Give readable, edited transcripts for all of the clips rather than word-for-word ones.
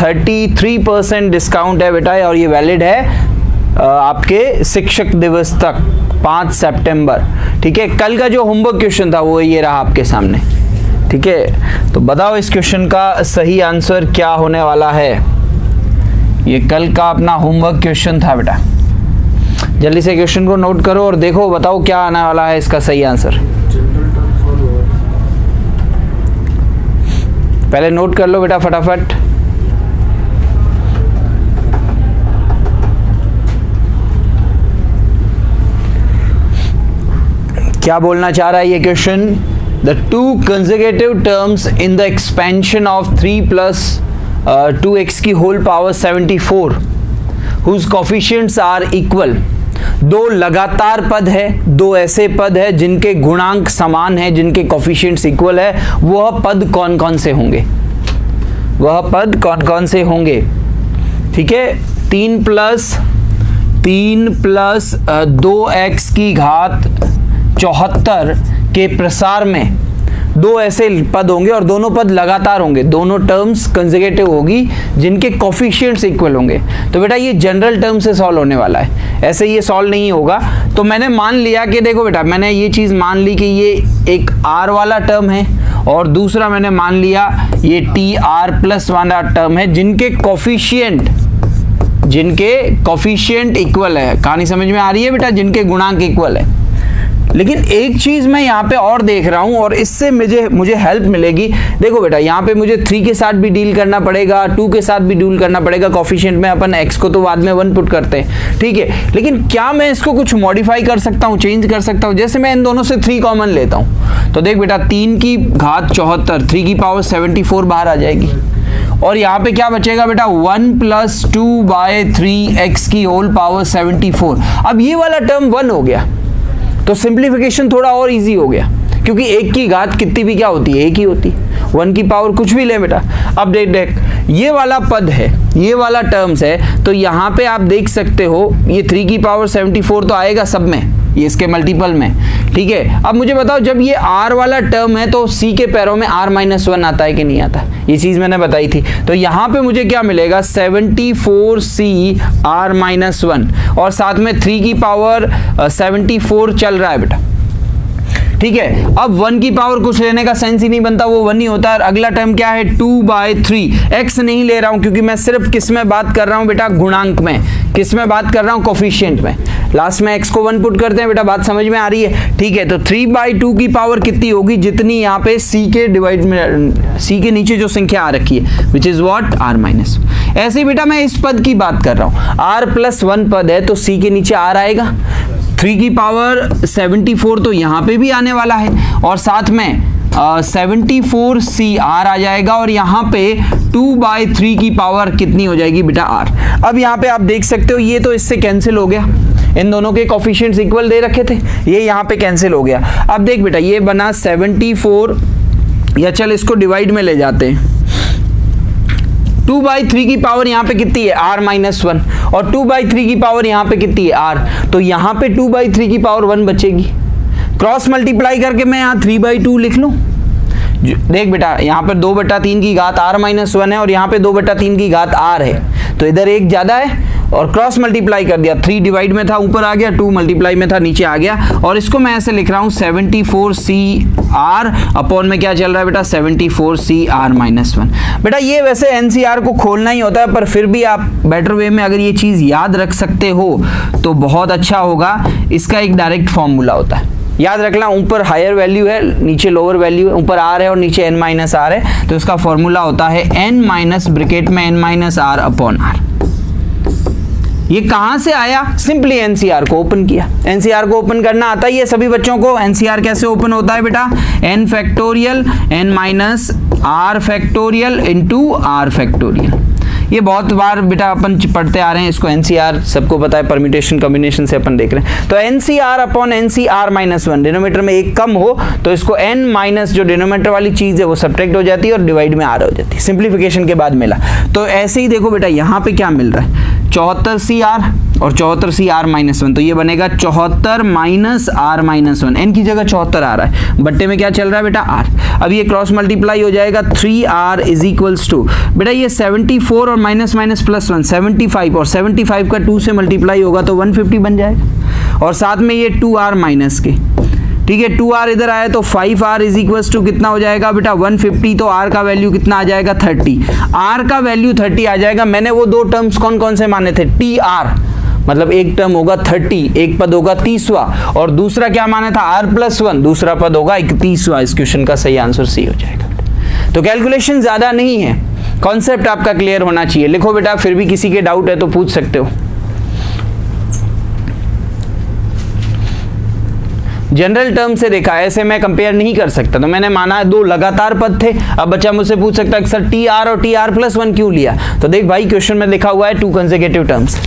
33% discount है बेटा, और ये वैलिड है आपके शिक्षक दिवस तक 5 सितंबर। ठीक है, कल का जो होमवर्क क्वेश्चन था वो ये रहा आपके सामने। ठीक है, तो बताओ इस क्वेश्चन का सही आंसर क्या होने वाला है। ये कल का अपना होमवर्क क्वेश्चन था बेटा, जल्दी से क्वेश्चन को नोट करो और देखो, बताओ क्या आने वाला है इसका सही आंसर। पहले नोट कर लो बेटा फटाफट। क्या बोलना चाह रहा है ये question? The two consecutive terms in the expansion of 3 + 2x की whole power 74 whose coefficients are equal. दो लगातार पद है, दो ऐसे पद है जिनके गुणांक समान है, जिनके कोफिशिएंट्स इक्वल है। वह पद कौन कौन से होंगे? वह पद कौन कौन से होंगे? ठीक है, 3 + 2x की घात 74 के प्रसार में दो ऐसे पद होंगे और दोनों पद लगातार होंगे, दोनों टर्म्स कंसेक्यूटिव होगी जिनके कोफिशिएंट्स इक्वल होंगे। तो बेटा ये जनरल टर्म से सॉल्व होने वाला है, ऐसे ये सॉल्व नहीं होगा। तो मैंने मान लिया कि देखो बेटा, मैंने ये चीज़ मान ली कि ये एक r वाला टर्म है और दूसरा मैंने मान लिया ये TR+ वाला टर्म है जिनके कोफिशिएंट इक्वल है। कहानी समझ में आ रही है बेटा? जिनके गुणांक इक्वल है। लेकिन एक चीज मैं यहाँ पे और देख रहा हूँ और इससे मुझे हेल्प मिलेगी। देखो बेटा, यहाँ पे मुझे 3 के साथ भी डील करना पड़ेगा, 2 के साथ भी डील करना पड़ेगा। कोफिशिएंट में अपन x को तो बाद में 1 पुट करते हैं, ठीक है। लेकिन क्या मैं इसको कुछ मॉडिफाई कर सकता हूँ, चेंज कर सकता हूँ? जैसे मैं इन दोनों से 3 कॉमन लेता हूँ तो देख बेटा, 3 की घात 74, 3 की पावर 74 बाहर आ जाएगी और यहाँ पे क्या बचेगा बेटा? 1 + 2/3x की होल पावर 74। अब ये वाला टर्म 1 हो गया तो सिंप्लीफिकेशन थोड़ा और इजी हो गया, क्योंकि 1 की घात कितनी भी क्या होती है? 1 ही होती है। 1 की पावर कुछ भी ले बेटा। अब देख ये वाला पद है, ये वाला टर्म्स है, तो यहाँ पे आप देख सकते हो ये 3 की पावर 74 तो आएगा सब में, ये इसके मल्टीपल में, ठीक है। अब मुझे बताओ, जब ये r वाला टर्म है तो c के पैरों में r-1 आता है कि नहीं आता? ये चीज मैंने बताई थी। तो यहाँ पे मुझे क्या मिलेगा? 74c r-1 और साथ में 3 की पावर 74 चल रहा है बेटा, ठीक है। अब 1 की पावर कुछ लेने का सेंस ही नहीं बनता, वो 1 ही होता है। अगला टर्म क्या है? 2/3। x नहीं ले रहा हूं क्योंकि मैं सिर्फ किस में बात कर रहा हूं बेटा? गुणांक में। किस में बात कर रहा हूं? कोफिशिएंट में। लास्ट में x को 1 पुट करते हैं बेटा, बात समझ में आ रही है? ठीक है, तो 3/2 की पावर कितनी होगी? जितनी यहाँ पे c के डिवाइड में, c के नीचे जो संख्या आ रखी है, विच इज व्हाट? r-1। ऐसे ही बेटा मैं इस पद की बात कर रहा हूं, r+1 पद है तो c के नीचे r आएगा। 3 की पावर 74 तो यहाँ पे भी आने वाला है और साथ में 74c r आ जाएगा और यहाँ पे 2/3 की पावर कितनी हो जाएगी बेटा? r। अब यहाँ पे आप देख सकते हो ये तो इससे कैंसिल हो गया, इन दोनों के कोफिशिएंट्स इक्वल दे रखे थे, ये यहाँ पे कैंसिल हो गया। अब देख बेटा, ये बना 74, या चल इसको डिवाइड में ले जाते हैं। 2/3 की पावर यहाँ पे कितनी है? r-1 और 2/3 की पावर यहाँ पे कितनी है? r। तो यहाँ पे 2/3 की पावर 1 बचेगी। क्रॉस मल्टीप्लाई करके मैं यहाँ 3/2 लिख लूँ। देख बेटा, यहाँ पर 2/3 की घात r-1 है और यहाँ पे 2/3 की घात r है, तो इधर एक ज्यादा है और क्रॉस मल्टीप्लाई कर दिया। 3 डिवाइड में था ऊपर आ गया, 2 मल्टीप्लाई में था नीचे आ गया और इसको मैं ऐसे लिख रहा हूँ 74c r अपॉन में क्या चल रहा है बेटा? 74c r-1। बेटा ये वैसे एनसीआर को खोलना ही होता है, पर फिर भी आप बेटर वे में अगर ये चीज याद रख सकते हो तो बहुत अच्छा होगा। इसका एक डायरेक्ट फॉर्मूला होता है, याद रखना। ऊपर हायर वैल्यू है, नीचे लोअर वैल्यू है, ऊपर r है और नीचे n-r है, तो इसका फॉर्मूला होता है n- ब्रैकेट में n-r अपॉन r। ये कहां से आया? सिंपली एनसीआर को ओपन किया। एनसीआर को ओपन करना आता ही है सभी बच्चों को। एनसीआर कैसे ओपन होता है बेटा? n factorial n-r factorial into r factorial. ये बहुत बार बेटा अपन पढ़ते आ रहे हैं इसको, एनसीआर सबको पता है, परम्यूटेशन कॉम्बिनेशन से अपन देख रहे हैं। तो एनसीआर अपॉन NCR-1, डिनोमिनेटर में एक कम हो तो इसको n माइनस जो डिनोमिनेटर वाली चीज है वो सब्ट्रैक्ट हो जाती है और डिवाइड में r हो जाती है। सिंप्लीफिकेशन के बाद मिला। तो ऐसे ही देखो बेटा, यहाँ पे क्या मिल रहा है? 74CR और 74CR माइनस 1, तो ये बनेगा 74 माइनस R माइनस 1, n की जगह 74 आ रहा है, बट्टे में क्या चल रहा है बेटा R। अब ये क्रॉस मल्टीप्लाई हो जाएगा 3R इज इक्वल्स टू बेटा ये 74 और माइनस माइनस प्लस 1 75, और 75 का 2 से मल्टीप्लाई होगा तो 150 बन जाएगा, और साथ में ये 2R माइनस के, ठीक है 2R इधर आया तो 5R इज इक्वल्स टू कितना हो जाएगा बेटा 150, तो R का वैल्यू कितना आ जाएगा 30, R का वैल्यू 30 आ जाएगा। मैंने वो दो टर्म्स कौन कौन से माने थे, TR मतलब एक टर्म होगा 30, एक पद होगा 30वां, और दूसरा क्या माना था R+1, दूसरा पद होगा 31वां। इस क्वेश्चन का सही आंसर सी हो जाएगा। तो कैलकुलेशन ज्यादा नहीं है, कॉन्सेप्ट आपका क्लियर होना चाहिए। लिखो बेटा, फिर भी किसी के डाउट है तो पूछ सकते हो। जनरल टर्म से देखा, ऐसे मैं कंपेयर नहीं कर सकता, तो मैंने माना दो लगातार पद थे। अब बच्चा मुझसे पूछ सकता है सर TR और TR+1 क्यों लिया, तो देख भाई क्वेश्चन में लिखा हुआ है 2 कंसेक्यूटिव टर्म्स,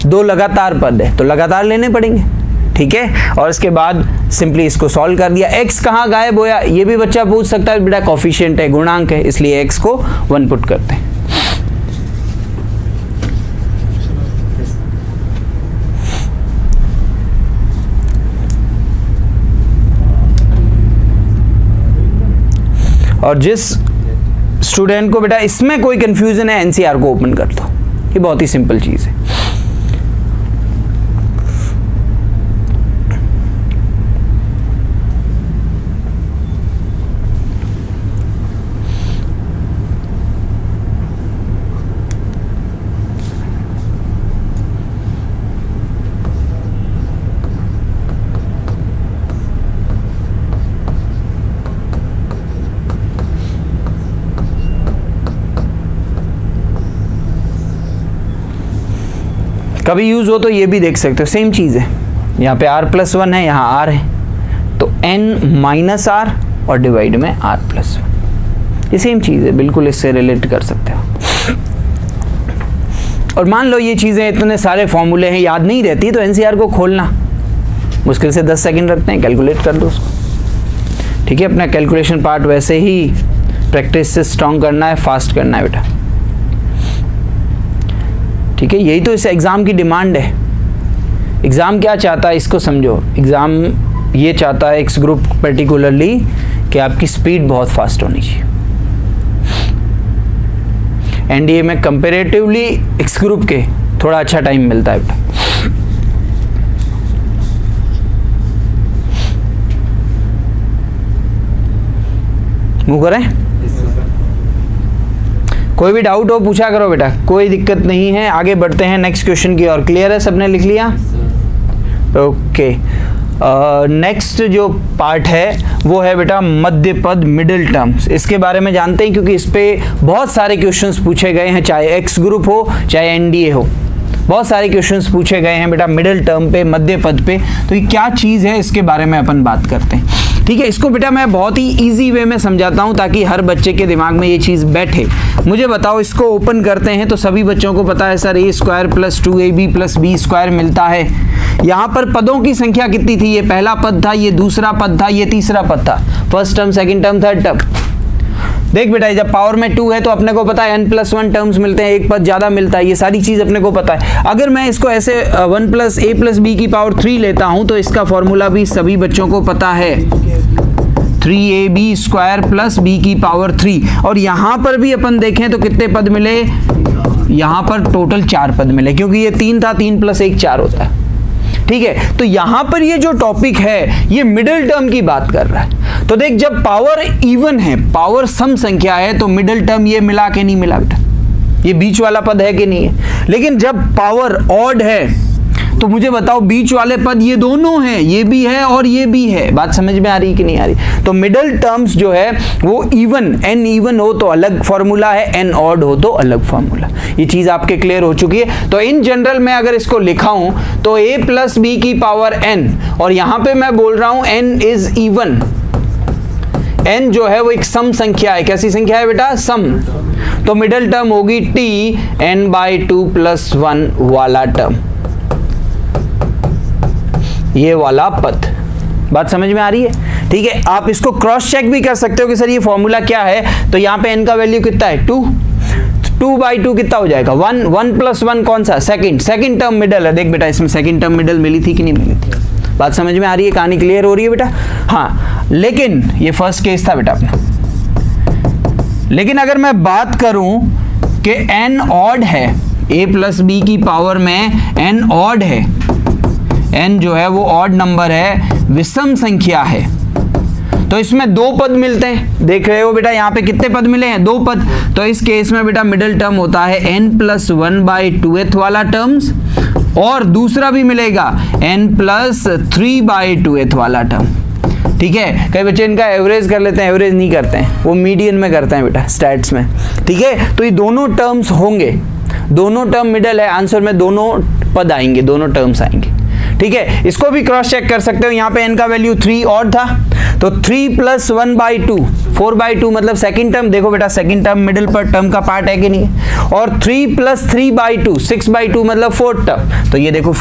दो लगातार पद है तो लगातार लेने पड़ेंगे, ठीक है। और इसके बाद सिंपली इसको सॉल्व कर दिया। x कहाँ गायब होया, ये भी बच्चा पूछ सकता है, बेटा कोफिशिएंट है, गुणांक है, इसलिए x को 1 पुट करते हैं। और जिस स्टूडेंट को बेटा इसमें कोई कंफ्यूजन है, एनसीआर को ओपन कर दो, ये बहुत ही सिंपल चीज है। कभी यूज हो तो ये भी देख सकते हो, सेम चीज है, यहाँ पे R+1 है, यहाँ R है, तो n माइनस R और डिवाइड में R+1, ये सेम चीज है, बिल्कुल इससे रिलेट कर सकते हो। और मान लो ये चीजें, इतने सारे फॉर्मूले हैं, याद नहीं रहती तो एनसीआर को खोलना, मुश्किल से 10 सेकंड रखते हैं, कैलकुलेट कर दो उसको, ठीक है। अपना कैलकुलेशन पार्ट वैसे ही प्रैक्टिस से स्ट्रॉन्ग करना है, फास्ट करना है बेटा, ठीक है। यही तो इस एग्ज़ाम की डिमांड है। एग्ज़ाम क्या चाहता है इसको समझो, एग्ज़ाम ये चाहता है एक्स ग्रुप पर्टिकुलरली कि आपकी स्पीड बहुत फास्ट होनी चाहिए। एनडीए में कंपैरेटिवली एक्स ग्रुप के थोड़ा अच्छा टाइम मिलता है बेटा। मूव करें, कोई भी डाउट हो पूछा करो बेटा, कोई दिक्कत नहीं है। आगे बढ़ते हैं नेक्स्ट क्वेश्चन की ओर। क्लियर है, सबने लिख लिया? ओके, नेक्स्ट जो पार्ट है वो है बेटा मध्य पद, मिडिल टर्म्स। इसके बारे में जानते हैं क्योंकि इस पे बहुत सारे क्वेश्चंस पूछे गए हैं, चाहे एक्स ग्रुप हो चाहे एनडीए हो, बहुत सारे क्वेश्चंस पूछे गए हैं बेटा मिडिल टर्म पे, मध्य पद पे। तो ये क्या चीज़ है इसके बारे में अपन बात करते हैं, ठीक है। इसको बेटा मैं बहुत ही इजी वे में समझाता हूँ ताकि हर बच्चे के दिमाग में ये चीज़ बैठे। मुझे बताओ, इसको ओपन करते हैं तो सभी बच्चों को पता है सर a² + 2ab + b² मिलता है। यहाँ पर पदों की संख्या कितनी थी, ये पहला पद था, ये दूसरा पद था, ये तीसरा पद था, first term, second term, third term. देख बेटा, जब पावर में 2 है तो अपने को पता है n+1 टर्म्स मिलते हैं, एक पद ज्यादा मिलता है, ये सारी चीज अपने को पता है। अगर मैं इसको ऐसे 1 + a + b की पावर 3 लेता हूं तो इसका फॉर्मूला भी सभी बच्चों को पता है, 3ab² + b की पावर 3। और यहां पर भी अपन देखें तो कितने पद मिले, यहां पर टोटल 4 पद मिले, क्योंकि ये 3 था, 3 + 1 4 होता है, ठीक है। तो यहां पर ये जो टॉपिक है ये मिडिल टर्म की बात कर रहा है। तो देख, जब पावर इवन है, पावर सम संख्या है, तो मिडिल टर्म ये मिला के नहीं मिला बेटा, ये बीच वाला पद है कि नहीं है। लेकिन जब पावर ऑड है तो मुझे बताओ बीच वाले पद ये दोनों हैं, ये भी है और ये भी है। बात समझ में आ रही कि नहीं आ रही? तो मिडिल टर्म्स जो है वो इवन, n इवन हो तो अलग फॉर्मूला है, n ऑड हो तो अलग फॉर्मूला। ये चीज आपके क्लियर हो चुकी है। तो इन जनरल में अगर इसको लिखा हूं तो a + b की पावर n, और यहां पे मैं बोल रहा हूं n इज इवन। n जो है वो एक सम संख्या है। कैसी संख्या है बेटा? सम। तो मिडिल टर्म होगी t n/2 + 1 वाला टर्म, ये वाला पद। बात समझ में आ रही है? ठीक है। आप इसको क्रॉस चेक भी कर सकते हो कि सर ये फॉर्मूला क्या है। तो यहाँ पे n का वैल्यू कितना है? 2। 2/2 कितना हो जाएगा 1, 1 + 1 कौन सा, सेकंड टर्म मिडल है। देख बेटा इसमें सेकंड टर्म मिडल मिली थी कि नहीं मिली थी, बात समझ में आ रही है, कहानी क्लियर हो रही है बेटा। हाँ लेकिन ये फर्स्ट केस था बेटा अपना। लेकिन अगर मैं बात करूं कि n ऑड है, a + b की पावर में n ऑड है, n जो है वो ऑड नंबर है, विषम संख्या है, तो इसमें दो पद मिलते हैं। देख रहे हो बेटा यहाँ पे कितने पद मिले हैं, दो पद। तो इस केस में बेटा मिडिल टर्म होता है n + 1/2th वाला टर्म्स, और दूसरा भी मिलेगा n + 3/2th वाला टर्म। ठीक है, कई बच्चे इनका एवरेज कर लेते हैं, एवरेज नहीं करते हैं, वो मीडियन में करते हैं बेटा स्टैट्स में। ठीक है, तो ये दोनों टर्म्स होंगे, दोनों टर्म मिडल है, आंसर में दोनों पद आएंगे, दोनों टर्म्स आएंगे। ठीक है, इसको भी क्रॉस चेक कर सकते हो। यहाँ पे n का वैल्यू 3 ऑड था, तो 3 + 1/2 4/2 मतलब सेकंड टर्म। देखो बेटा सेकंड टर्म मिडिल पर टर्म का पार्ट है कि नहीं, और 3 + 3/2 6/2 मतलब फोर्थ टर्म। तो ये देखो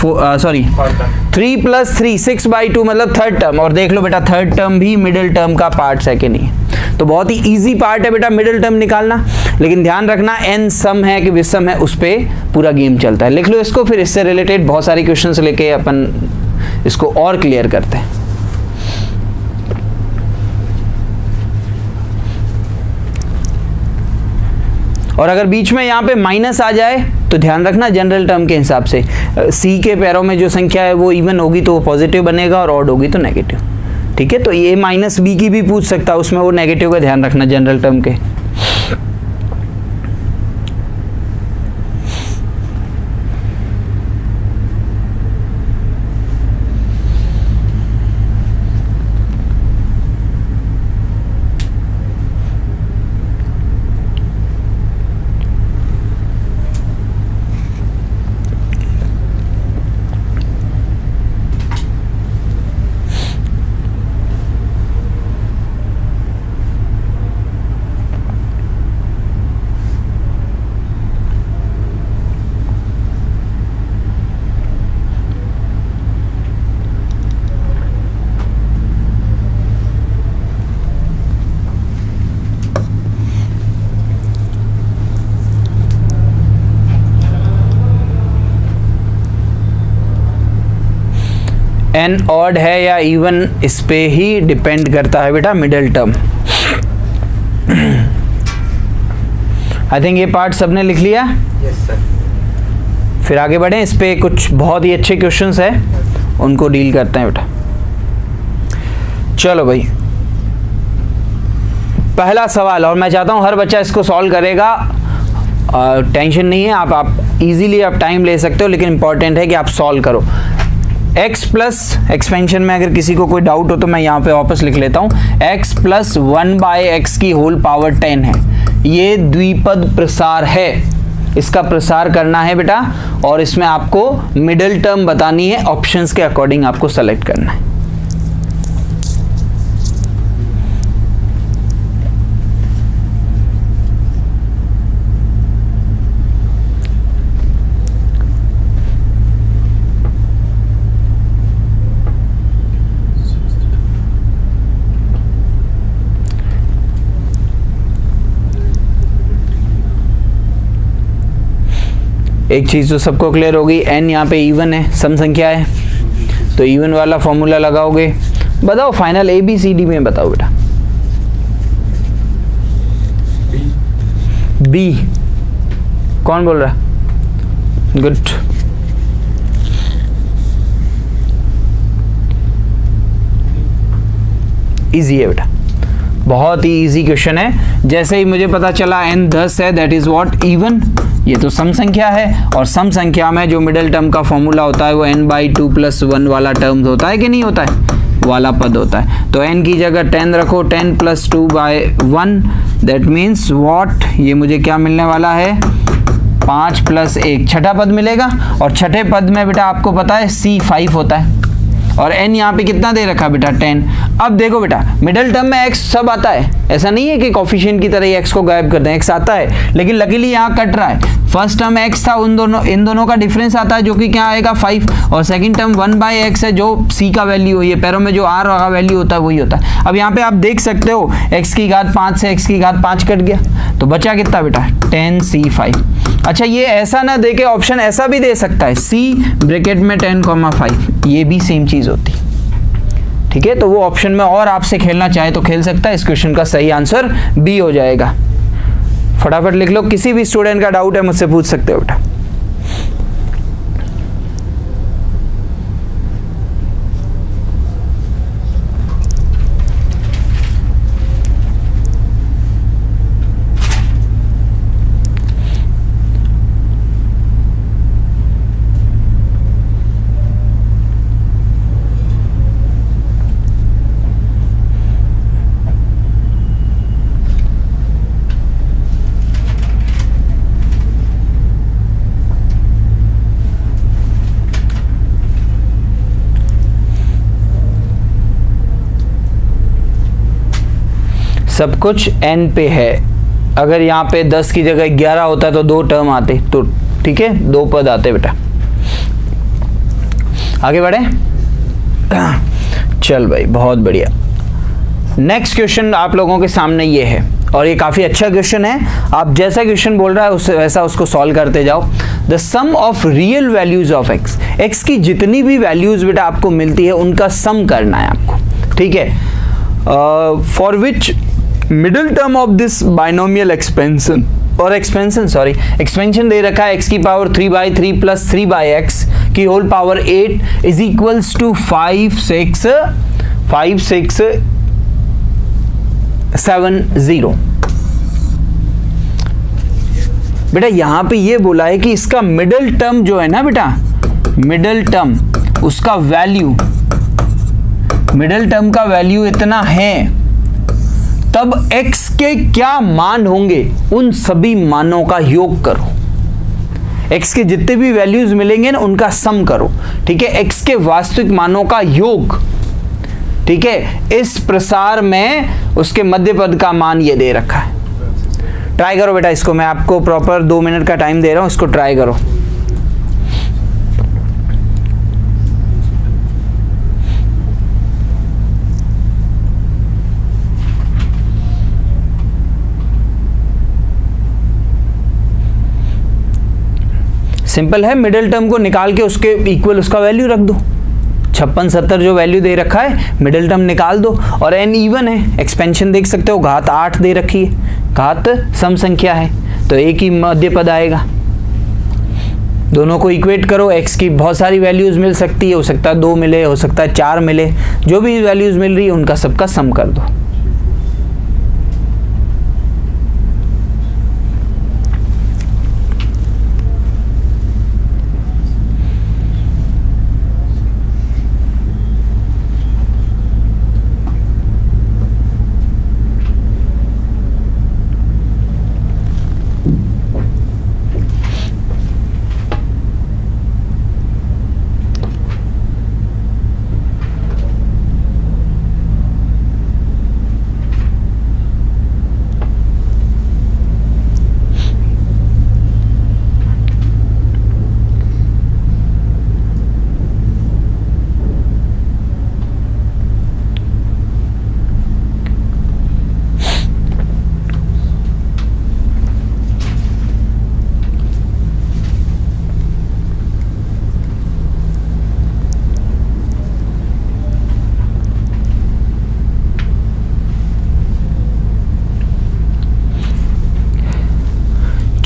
3 + 3 6/2 मतलब थर्ड टर्म, और देख लो बेटा थर्ड टर्म भी मिडिल टर्म का पार्ट है कि नहीं। तो बहुत ही इजी पार्ट है बेटा मिडिल टर्म निकालना, लेकिन ध्यान रखना n सम है कि विषम है, उस पे पूरा गेम चलता है। लिख लो इसको, फिर इससे रिलेटेड बहुत सारे क्वेश्चंस लेके अपन इसको और क्लियर करते हैं। और अगर बीच में यहाँ पे माइनस आ जाए तो ध्यान रखना जनरल टर्म के हिसाब से c के पैरों में जो संख्या है वो इवन होगी तो वो पॉजिटिव बनेगा, और ऑड होगी तो नेगेटिव। ठीक है, तो ये -b की भी पूछ सकता है, उसमें वो नेगेटिव का ध्यान रखना जनरल टर्म के। n ऑड है या इवन, इस पे ही डिपेंड करता है बेटा मिडिल टर्म। आई थिंक ये पार्ट सबने लिख लिया। Yes sir. फिर आगे बढ़ें, इस पे कुछ बहुत ही अच्छे क्वेश्चंस है, उनको डील करते हैं बेटा। चलो भाई, पहला सवाल, और मैं चाहता हूं हर बच्चा इसको सॉल्व करेगा, टेंशन नहीं है, आप इजीली आप टाइम ले सकते हो, लेकिन इंपॉर्टेंट है कि आप सॉल्व करो। x प्लस एक्सपेंशन में अगर किसी को कोई डाउट हो तो मैं यहाँ पे वापस लिख लेता हूँ, x + 1/x की होल पावर 10 है, ये द्विपद प्रसार है, इसका प्रसार करना है बेटा, और इसमें आपको मिडिल टर्म बतानी है, ऑप्शंस के अकॉर्डिंग आपको सेलेक्ट करना है। एक चीज़ तो सबको क्लियर होगी, n यहाँ पे इवन है, सम संख्या है, तो इवन वाला फॉर्मूला लगाओगे। बताओ फाइनल ABCD में बताओ बेटा। B कौन बोल रहा है? गुड। इजी है बेटा, बहुत ही इजी क्वेश्चन है। जैसे ही मुझे पता चला n 10 है, दैट इज व्हाट इवन, ये तो सम संख्या है, और सम संख्या में जो मिडिल टर्म का फॉर्मूला होता है वो n/2 + 1 वाला टर्म होता है कि नहीं होता है, वाला पद होता है। तो n की जगह 10 रखो, 10 + 2/1, दैट मीन्स व्हाट, ये मुझे क्या मिलने वाला है, 5 + 1, छठा पद मिलेगा। और छठे पद में बेटा आपको पता है c 5 होता है, और n यहाँ पे कितना दे रखा बेटा 10। अब देखो बेटा मिडिल टर्म में x सब आता है, ऐसा नहीं है कि कोफिशिएंट की तरह x को गायब कर दें, x आता है लेकिन लकीली यहाँ कट रहा है। फर्स्ट टर्म x था, इन दोनों का डिफरेंस आता है जो कि क्या आएगा 5, और सेकंड टर्म 1/x है जो c का वैल्यू है, ये पैरों में जो r का वैल्यू होता है वही होता है। अब यहाँ पे आप देख सकते हो x की घात 5 से x की घात 5 कट गया, तो बचा कितना बेटा 10c5। अच्छा ये ऐसा ना दे के ऑप्शन ऐसा भी दे सकता है c ब्रैकेट में 10,5, ये भी सेम चीज होती है। ठीक है, तो वो ऑप्शन में और आपसे खेलना चाहे तो खेल सकता है। इस क्वेश्चन का सही आंसर बी हो जाएगा। फटाफट लिख लो, किसी भी स्टूडेंट का डाउट है मुझसे पूछ सकते हो बेटा। सब कुछ n पे है। अगर यहाँ पे 10 की जगह 11 होता तो 2 टर्म आते, तो ठीक है 2 पद आते बेटा। आगे बढ़े, चल भाई बहुत बढ़िया। नेक्स्ट क्वेश्चन आप लोगों के सामने ये है, और ये काफी अच्छा क्वेश्चन है। आप जैसा क्वेश्चन बोल रहा है उससे वैसा उसको सॉल्व करते जाओ। The sum of real values of x, x की जितनी भी वैल्यूज बेटा आपको मिलती है उनका सम करना है आपको, ठीक है। For which middle term of this binomial expansion और एक्सपेंशन दे रखा है x की पावर 3/3 प्लस 3/x की whole power 8 is equals to 5, 6, 7, 0। बेटा यहां पे ये बोला है कि इसका मिडिल टर्म जो है ना बेटा, मिडिल टर्म उसका वैल्यू, मिडिल टर्म का वैल्यू इतना है, तब x के क्या मान होंगे उन सभी मानों का योग करो। x के जितने भी वैल्यूज मिलेंगे ना उनका सम करो, ठीक है। x के वास्तविक मानों का योग, ठीक है। इस प्रसार में उसके मध्य पद का मान ये दे रखा है। ट्राई करो बेटा इसको, मैं आपको प्रॉपर 2 मिनट का टाइम दे रहा हूं, इसको ट्राई करो। सिंपल है, मिडिल टर्म को निकाल के उसके इक्वल उसका वैल्यू रख दो। 56, 70 जो वैल्यू दे रखा है मिडिल टर्म निकाल दो, और n इवन है, एक्सपेंशन देख सकते हो, घात 8 दे रखी है, घात सम संख्या है तो एक ही मध्य पद आएगा। दोनों को इक्वेट करो, x की बहुत सारी वैल्यूज मिल सकती है, हो सकता है 2 मिले, हो सकता है 4 मिले, जो भी वैल्यूज मिल रही है उनका सबका सम कर दो।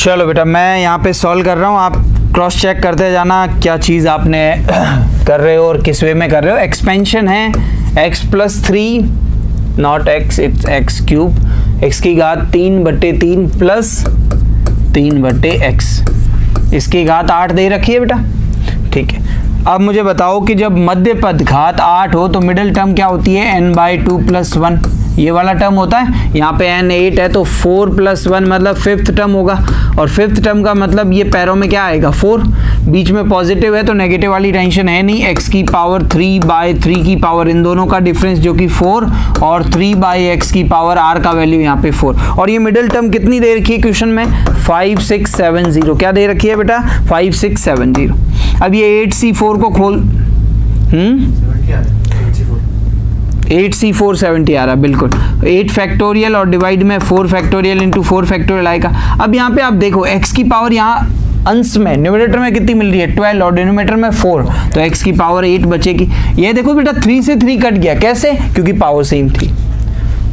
चलो बेटा मैं यहाँ पे सॉल्व कर रहा हूँ, आप क्रॉस चेक करते जाना क्या चीज़ आपने कर रहे हो और किस वे में कर रहे हो। एक्सपेंशन है x + 3 not x, it's x cube, x की घात 3/3 प्लस 3/x, इसकी घात 8 दे रखी है बेटा, ठीक है। अब मुझे बताओ कि जब मध्य पद घात 8 हो तो मिडिल टर्म क्या होती है, n/2 + 1, ये वाला टर्म होता है। यहाँ पे n 8 है तो 4 + 1 मतलब 5th टर्म होगा, और 5th टर्म का मतलब ये पैरों में क्या आएगा 4। बीच में पॉजिटिव है तो नेगेटिव वाली टेंशन है नहीं। x की पावर 3/3 की पावर, इन दोनों का डिफरेंस जो कि 4 और 3/x की पावर r का वैल्यू यहाँ पे 4। और ये मिडिल टर्म कितनी दे रखी है क्वेश्चन में? 5670। क्या दे रखी है बेटा? 5670। अब ये 8c4 को खोल 8c470 आ रहा, बिल्कुल 8 फैक्टोरियल और डिवाइड में 4 फैक्टोरियल इंटू 4 फैक्टोरियल आएगा। अब यहाँ पे आप देखो x की पावर यहाँ अंश में न्यूमरेटर में कितनी मिल रही है? 12 और डिनोमिनेटर में 4, तो x की पावर 8 बचेगी। ये देखो बेटा 3 से 3 कट गया, कैसे? क्योंकि पावर सेम थी।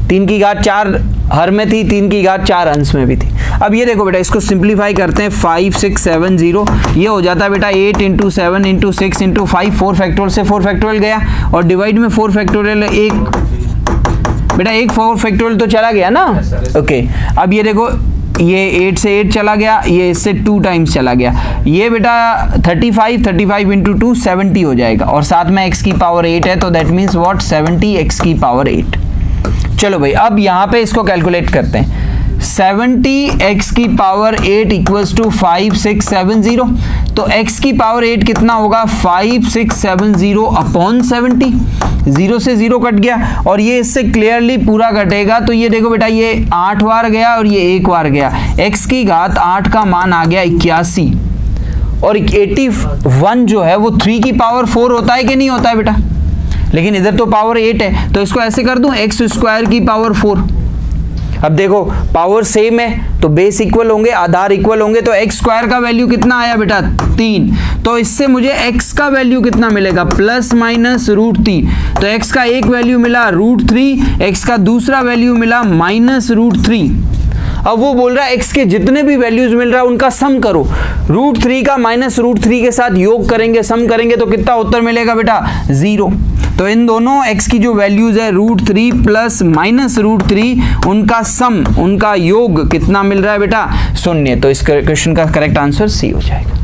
3 की घात 4 हर में थी, 3 की घात 4 अंश में भी थी। अब ये देखो बेटा इसको सिंप्लीफाई करते हैं, 5670 ये हो जाता है बेटा 8 इंटू 7 इंटू 6 इंटू 5, 4 फैक्टोरियल से 4 फैक्टोरियल गया और डिवाइड में 4 फैक्टोरियल एक बेटा 4 फैक्टोरियल तो चला गया ना। ओके अब ये देखो ये 8 से 8 चला गया, ये इससे 2 टाइम्स चला गया। ये बेटा 35 इंटू 2 70 हो जाएगा और साथ में x की पावर 8 है तो दैट मीन्स व्हाट? 70 x की पावर 8। चलो भाई अब यहाँ पे इसको कैलकुलेट करते हैं। 70 x की पावर 8 इक्वल्स टू 5670, तो x की पावर 8 कितना होगा? 5670 अपॉन 70, 0 से 0 कट गया और ये इससे क्लियरली पूरा कटेगा। तो ये देखो बेटा ये 8 बार गया और ये 1 बार गया, x की घात 8 का मान आ गया 81 और 81 जो है वो 3 की पावर 4 होता है कि नहीं होता है बेटा? लेकिन इधर तो पावर 8 है तो इसको ऐसे कर दूं x स्क्वायर की पावर 4। अब देखो पावर सेम है तो बेस इक्वल होंगे, आधार इक्वल होंगे, तो x स्क्वायर का वैल्यू कितना आया बेटा? 3। तो इससे मुझे x का वैल्यू कितना मिलेगा? Plus minus √3। तो x का एक वैल्यू मिला √3, x का दूसरा वैल्यू मिला माइनस √3। अब वो बोल रहा है x के जितने भी वैल्यूज मिल रहा है उनका सम करो। √3 का माइनस √3 के साथ योग करेंगे, सम करेंगे तो कितना उत्तर मिलेगा बेटा? 0। तो इन दोनों x की जो वैल्यूज है √3 प्लस माइनस √3 उनका सम, उनका योग कितना मिल रहा है बेटा? 0। तो इस क्वेश्चन का करेक्ट आंसर सी हो जाएगा।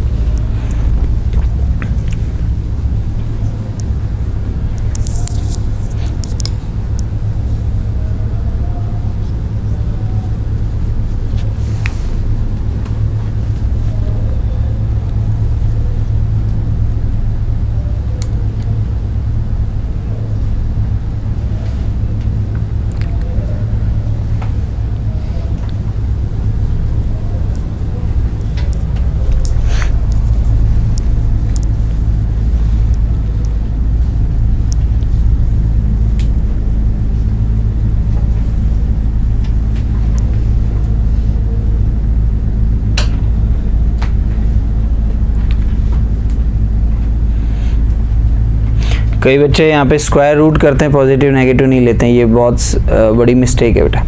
कई बच्चे यहाँ पे स्क्वायर रूट करते हैं, पॉजिटिव नेगेटिव नहीं लेते हैं, ये बहुत बड़ी मिस्टेक है बेटा।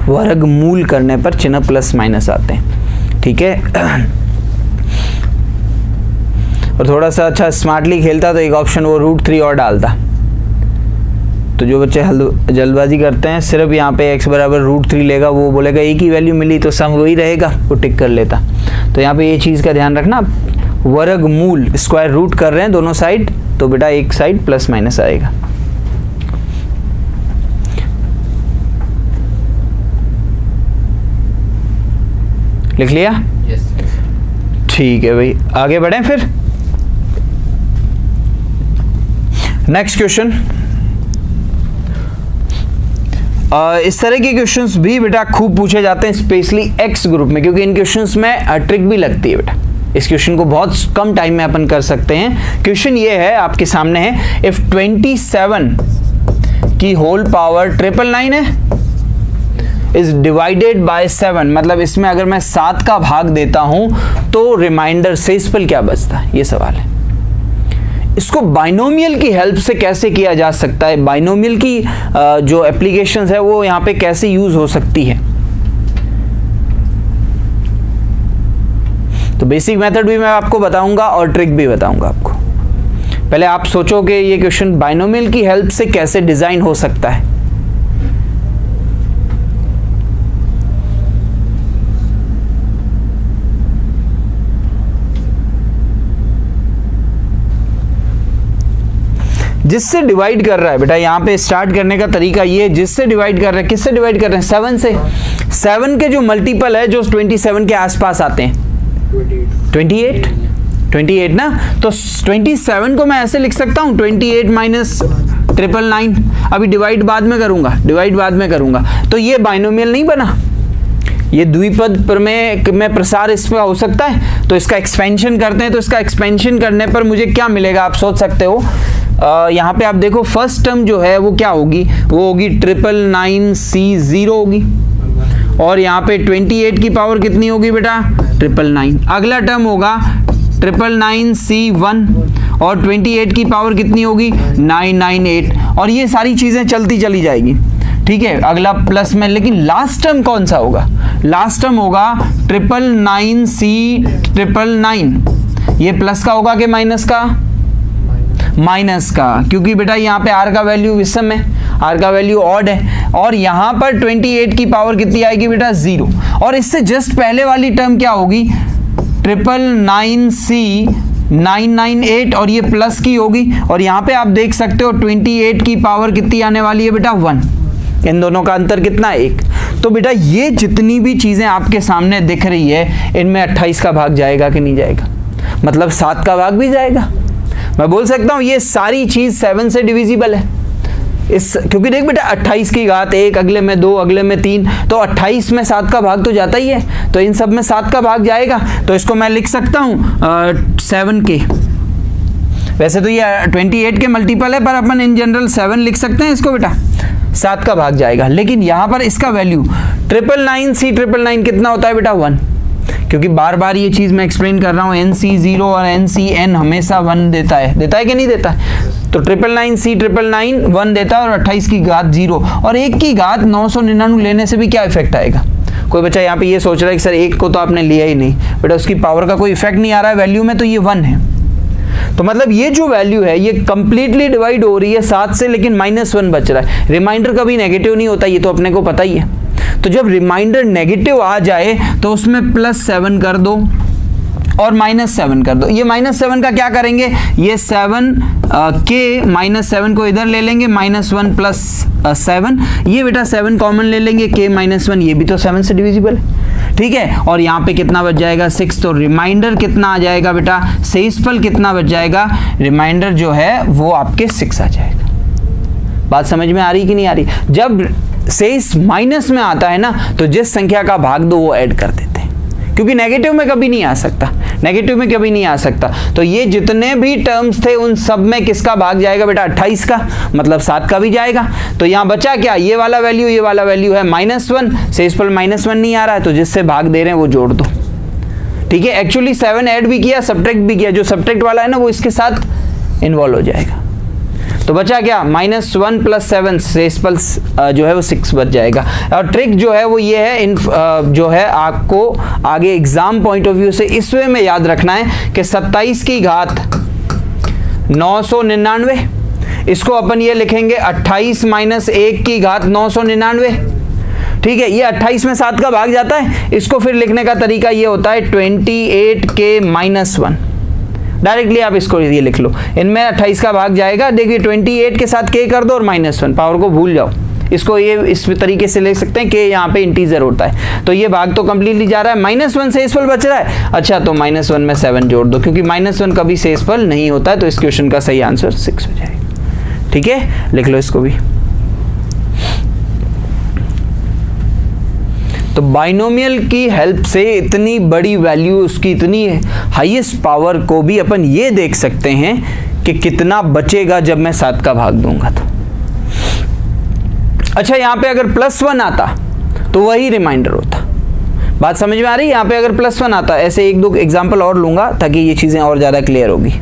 वर्गमूल करने पर चिन्ह प्लस माइनस आते हैं, ठीक है। और थोड़ा सा अच्छा स्मार्टली खेलता तो एक ऑप्शन वो √3 और डालता। तो जो बच्चे जल्दबाजी करते हैं सिर्फ यहाँ पे x बराबर √3 लेगा, वो बोलेगा एक ही वैल्यू मिली तो सम वही रहेगा, वो टिक कर लेता। तो यहाँ पे ये चीज़ का ध्यान रखना, वर्गमूल स्क्वायर रूट कर रहे हैं दोनों साइड तो बेटा एक साइड प्लस माइनस आएगा। लिख लिया? यस। ठीक है भाई, आगे बढ़ें फिर। Next question. इस तरह के क्वेश्चंस भी बेटा खूब पूछे जाते हैं, स्पेशली एक्स ग्रुप में, क्योंकि इन क्वेश्चंस में ट्रिक भी लगती है बेटा। इस क्वेश्चन को बहुत कम टाइम में अपन कर सकते हैं। क्वेश्चन ये है, आपके सामने है, इफ 27 की होल पावर 999 है इज डिवाइडेड बाय 7, मतलब इसमें अगर मैं 7 का भाग देता हूं तो रिमाइंडर शेषफल क्या बचता है, ये सवाल है। इसको बाइनोमियल की हेल्प से कैसे किया जा सकता है, बाइनोमियल की जो एप्लीकेशंस है वो यहाँ पे कैसे यूज हो सकती है। तो बेसिक मेथड भी मैं आपको बताऊंगा और ट्रिक भी बताऊंगा आपको। पहले आप सोचो कि ये क्वेश्चन बाइनोमियल की हेल्प से कैसे डिजाइन हो सकता है। जिससे डिवाइड कर रहा है बेटा, यहाँ पे स्टार्ट करने का तरीका ये, जिससे डिवाइड कर रहे हैं, किससे डिवाइड कर रहे हैं? 7 से। 7 के जो मल्टीपल है जो 27 के आसपास आते हैं, 28, 28 ना, तो 27 को मैं ऐसे लिख सकता हूँ 28 माइनस 999। अभी डिवाइड बाद में करूँगा, तो ये बाइनोमियल नहीं बना, ये द्विपद में प्रसार इस पर हो सकता है। तो इसका एक्सपेंशन करते हैं, तो इसका एक्सपेंशन करने पर मुझे क्या मिलेगा आप सोच सकते हो। यहाँ पे आप देखो फर्स्ट टर्म जो है वो क्या होगी, वो होगी 999C0 होगी, और यहाँ पे 28 की पावर कितनी होगी बेटा 999। अगला टर्म होगा 999C1, और 28 की पावर कितनी होगी 998, और ये सारी चीजें चलती चली जाएगी, ठीक है। अगला प्लस में, लेकिन लास्ट टर्म कौन सा होगा, लास्ट टर्म होगा 999C999। ये प्लस का होगा कि माइनस का, माइनस का, क्योंकि बेटा यहाँ पे आर का वैल्यू विषम है, आर का वैल्यू ऑड है, और यहाँ पर 28 की पावर कितनी आएगी बेटा 0, और इससे जस्ट पहले वाली टर्म क्या होगी 999C998, और ये प्लस की होगी, और यहाँ पे आप देख सकते हो 28 की पावर कितनी आने वाली है बेटा 1, इन दोनों का अंतर कितना 1। तो बेटा ये जितनी भी चीजें आपके सामने दिख रही है, इनमें 28 का भाग जाएगा कि नहीं जाएगा, मतलब 7 का भाग भी जाएगा। मैं बोल सकता हूं ये सारी चीज 7 से डिविजिबल है, क्योंकि देख बेटा 28 की घात 1, अगले में 2, अगले में 3, तो 28 में 7 का भाग तो जाता ही है, तो इन सब में 7 का भाग जाएगा। तो इसको मैं लिख सकता हूं 7K। वैसे तो ये 28 के मल्टीपल है, पर अपन इन जनरल 7 लिख सकते हैं इसको बेटा, 7 का भाग जाएगा। लेकिन यहाँ पर इसका वैल्यू 999C999 कितना होता है बेटा 1, क्योंकि बार बार ये चीज मैं एक्सप्लेन कर रहा हूँ, NC0 और NCN हमेशा 1 देता है कि नहीं देता है। तो 999C999 1 देता है, और 28 की घात 0, और 1 की घात 999 लेने से भी क्या इफेक्ट आएगा। कोई बच्चा यहाँ पे ये सोच रहा है कि सर 1 को तो आपने लिया ही नहीं, बेटा उसकी पावर का कोई इफेक्ट नहीं आ रहा है वैल्यू में, तो ये 1 है। तो मतलब ये जो वैल्यू है ये कंप्लीटली डिवाइड हो रही है 7 से, लेकिन -1 बच रहा है। रिमाइंडर कभी नेगेटिव नहीं होता, ये तो अपने को पता ही है। तो जब रिमाइंडर नेगेटिव आ जाए तो उसमें +7 कर दो और -7 कर दो। ये -7 का क्या करेंगे, ये 7 के -7 को इधर ले लेंगे, -1 + 7, ये बेटा 7 कॉमन ले लेंगे, k -1, ये भी तो 7 से डिविजिबल है, ठीक है। और यहाँ पे कितना बच जाएगा 6, तो रिमाइंडर कितना आ जाएगा बेटा, शेषफल कितना बच जाएगा, रिमाइंडर जो है वो आपके 6 आ जाएगा। बात समझ में आ रही कि नहीं आ रही। जब शेष माइनस में आता है ना, तो जिस संख्या का भाग दो वो ऐड कर देते हैं, क्योंकि नेगेटिव में कभी नहीं आ सकता, नेगेटिव में कभी नहीं आ सकता। तो ये जितने भी टर्म्स थे उन सब में किसका भाग जाएगा बेटा 28 का, मतलब 7 का भी जाएगा। तो यहाँ बचा क्या, ये वाला वैल्यू है -1, शेषफल -1 नहीं आ रहा है, तो जिससे भाग दे रहे हैं वो जोड़ दो, ठीक है। एक्चुअली 7 ऐड भी किया, सब्ट्रैक्ट भी किया, जो सब्ट्रैक्ट वाला है ना वो इसके साथ इन्वॉल्व हो जाएगा। तो बचा क्या, -1 + 7, शेषफल जो है वो 6 बच जाएगा। और ट्रिक जो है वो ये है, जो है आपको आगे एग्जाम पॉइंट ऑफ व्यू से इस वे में याद रखना है कि 27 की घात 999, इसको अपन ये लिखेंगे 28 - 1 की घात 999, ठीक है। ये 28 में 7 का भाग जाता है, इसको फिर लिखने का तरीका ये होता है 28K - 1। डायरेक्टली आप इसको ये लिख लो, इनमें 28 का भाग जाएगा। देखिए 28 के साथ k कर दो और -1, पावर को भूल जाओ, इसको ये इस तरीके से ले सकते हैं कि यहाँ पे इंटीजर होता है। तो ये भाग तो कंप्लीटली जा रहा है, -1 शेषफल बच रहा है। अच्छा, तो -1 में 7 जोड़ दो, क्योंकि -1 कभी शेषफल नहीं होता है, तो इस क्वेश्चन का सही आंसर 6 हो जाएगा, ठीक है। लिख लो इसको भी। तो बाइनोमियल की हेल्प से इतनी बड़ी वैल्यू, उसकी इतनी हाईएस्ट पावर को भी अपन ये देख सकते हैं कि कितना बचेगा जब मैं 7 का भाग दूंगा तो। अच्छा, यहां पे अगर +1 आता तो वही रिमाइंडर होता। बात समझ में आ रही है। यहां पे अगर +1 आता, ऐसे 1-2 एग्जांपल और लूंगा ताकि ये चीजें और ज्यादा क्लियर होगी।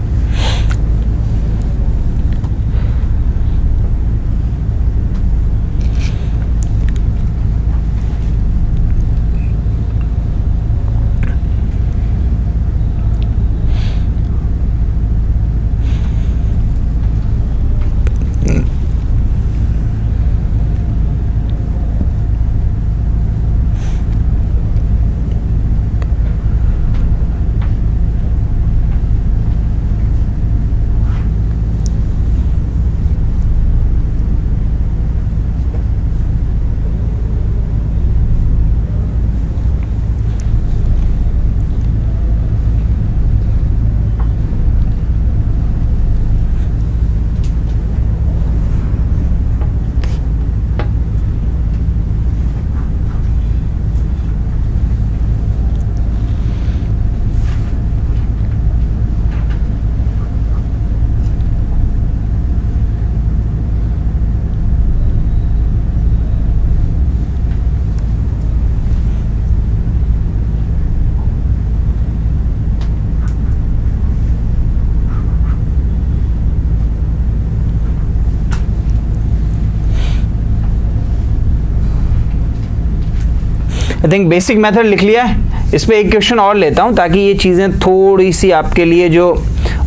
आई थिंक बेसिक मेथड लिख लिया है। इस पे एक क्वेश्चन और लेता हूँ ताकि ये चीज़ें थोड़ी सी आपके लिए जो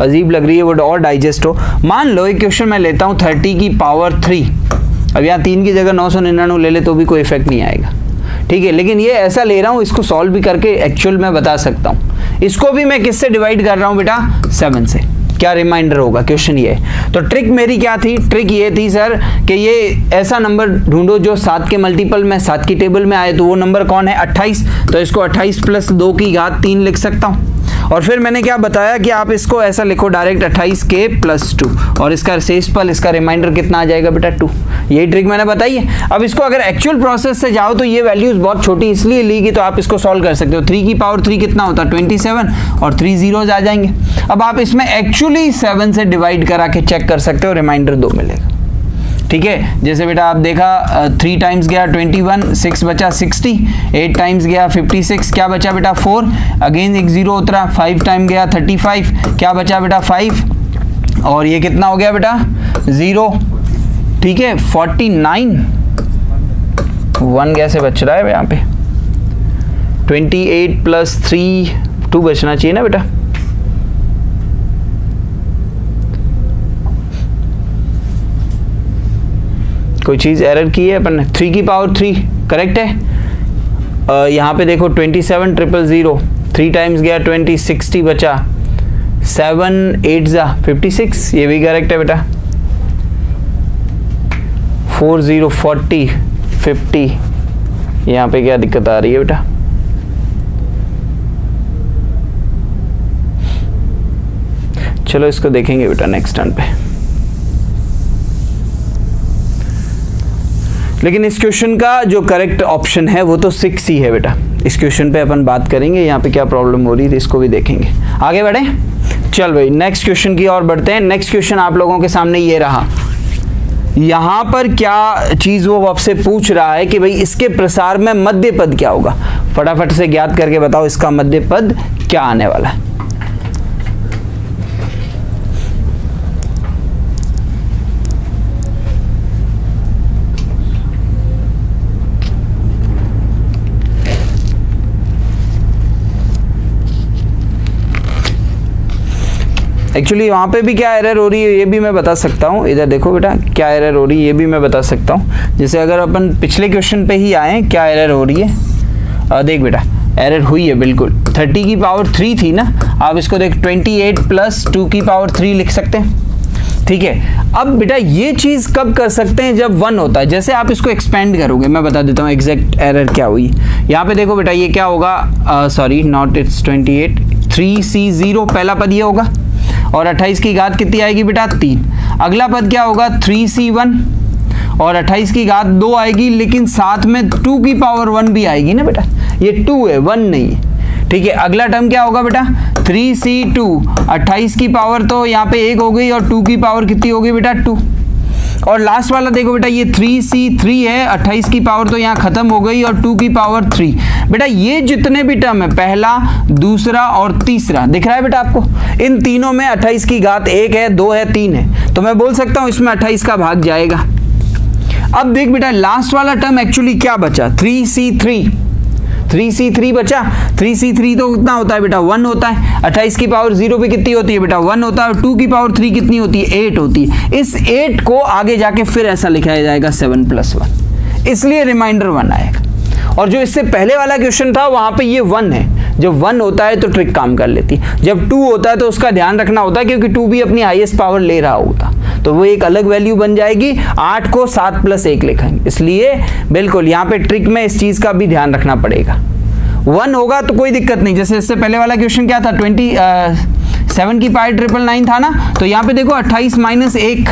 अजीब लग रही है वो और डाइजेस्ट हो। मान लो एक क्वेश्चन मैं लेता हूँ 30 की पावर 3, अब यहाँ 3 की जगह 999 ले ले तो भी कोई इफेक्ट नहीं आएगा, ठीक है। लेकिन ये ऐसा ले रहा हूँ, इसको सॉल्व भी करके एक्चुअल में बता सकता हूँ। इसको भी मैं किससे डिवाइड कर रहा हूँ बेटा? 7 से। क्या रिमाइंडर होगा? क्वेश्चन ये है। तो ट्रिक मेरी क्या थी? ट्रिक ये थी सर कि ये ऐसा नंबर ढूंढो जो 7 के मल्टीपल में 7 की टेबल में आए। तो वो नंबर कौन है? 28। तो इसको 28 प्लस 2 की घात 3 लिख सकता हूँ। और फिर मैंने क्या बताया कि आप इसको ऐसा लिखो डायरेक्ट 28 के प्लस 2, और इसका शेषफल, इसका रिमाइंडर कितना आ जाएगा बेटा? 2। यही ट्रिक मैंने बताई है। अब इसको अगर एक्चुअल प्रोसेस से जाओ तो ये वैल्यूज बहुत छोटी इसलिए ली कि तो आप इसको सॉल्व कर सकते हो। 3 की पावर 3 कितना होता है? 27, और 3 जीरोज आ जाएंगे। अब आप इसमें एक्चुअली 7 से डिवाइड करा के चेक कर सकते हो, रिमाइंडर 2 मिलेगा, ठीक है। जैसे बेटा आप देखा 3 टाइम्स गया 21, 6 बचा 60, 8 टाइम्स गया 56, क्या बचा बेटा? 4, अगेन एक जीरो उतरा, 5 टाइम गया 35, क्या बचा बेटा? 5, और ये कितना हो गया बेटा? 0, ठीक है। 49, 1 कैसे बच रहा है यहाँ पे? 28 प्लस 3, 2 बचना चाहिए ना बेटा? कोई चीज़ एरर की है अपन ने। 3 की पावर 3 करेक्ट है। यहाँ पे देखो 27 000, 3 टाइम्स गया 20, 60 बचा, 7 8 जा 56, ये भी करेक्ट है बेटा। 40 40 50, यहाँ पे क्या दिक्कत आ रही है बेटा? चलो इसको देखेंगे बेटा नेक्स्ट टर्न पे। लेकिन इस क्वेश्चन का जो करेक्ट ऑप्शन है वो तो 6 ही है बेटा। इस क्वेश्चन पे अपन बात करेंगे, यहाँ पे क्या प्रॉब्लम हो रही थी इसको भी देखेंगे। आगे बढ़े, चल भाई नेक्स्ट क्वेश्चन की ओर बढ़ते हैं। नेक्स्ट क्वेश्चन आप लोगों के सामने ये रहा। यहाँ पर क्या चीज वो आपसे पूछ रहा है कि भाई इसके प्रसार में मध्य पद क्या होगा? फटाफट से ज्ञात करके बताओ इसका मध्य पद क्या आने वाला है। एक्चुअली वहाँ पे भी क्या एरर हो रही है ये भी मैं बता सकता हूँ। इधर देखो बेटा क्या एरर हो रही है ये भी मैं बता सकता हूँ। जैसे अगर अपन पिछले क्वेश्चन पे ही आए, क्या एरर हो रही है? देख बेटा एरर हुई है बिल्कुल। 30 की पावर 3 थी ना, आप इसको देख 28 प्लस 2 की पावर 3 लिख सकते हैं, ठीक है। अब बेटा ये चीज़ कब कर सकते हैं? जब 1 होता है। जैसे आप इसको एक्सपेंड करोगे, मैं बता देता हूँ एग्जैक्ट एरर क्या हुई। यहाँ पे देखो बेटा ये क्या होगा? सॉरी नॉट इट्स 28, 3C0 पहला पद ये होगा, और 28 की घात कितनी आएगी बेटा? 3। अगला पद क्या होगा? 3C1, और 28 की घात 2 आएगी, लेकिन साथ में 2 की पावर 1 भी आएगी ना बेटा। ये 2 है 1 नहीं है, ठीक है। अगला टर्म क्या होगा बेटा? 3C2, 28 की पावर तो यहाँ पे 1 हो गई, और 2 की पावर कितनी होगी बेटा? 2। और लास्ट वाला देखो बेटा ये 3C3 है, 28 की पावर तो यहाँ खत्म हो गई, और 2 की पावर 3। बेटा ये जितने भी टर्म है, पहला, दूसरा और तीसरा, दिख रहा है बेटा आपको? इन तीनों में 28 की घात 1 है, 2 है, 3 है, तो मैं बोल सकता हूँ इसमें 28 का भाग जाएगा। अब देख बेटा लास्ट वाला टर्म एक्चुअली क्या बचा? 3C3 बचा। 3C3 तो कितना होता है बेटा? 1 होता है। 28 की पावर 0 पे कितनी होती है बेटा? 1 होता है। और 2 की पावर 3 कितनी होती है? 8 होती है। इस 8 को आगे जाके फिर ऐसा लिखाया जाएगा 7 + 1, इसलिए रिमाइंडर 1 आएगा। और जो इससे पहले वाला क्वेश्चन था वहां पे ये 1 है। जब 1 होता है तो ट्रिक काम कर लेती है, जब 2 होता है तो उसका ध्यान रखना होता है, क्योंकि 2 भी अपनी हाईएस्ट पावर ले रहा होता, तो वो एक अलग वैल्यू बन जाएगी। 8 को 7 + 1 लिखेंगे, इसलिए बिल्कुल यहाँ पे ट्रिक में इस चीज का भी ध्यान रखना पड़ेगा। 1 होगा तो कोई दिक्कत नहीं। जैसे इससे पहले वाला क्वेश्चन क्या था? 7 की पावर 999 था ना, तो यहाँ पे देखो 28 - 1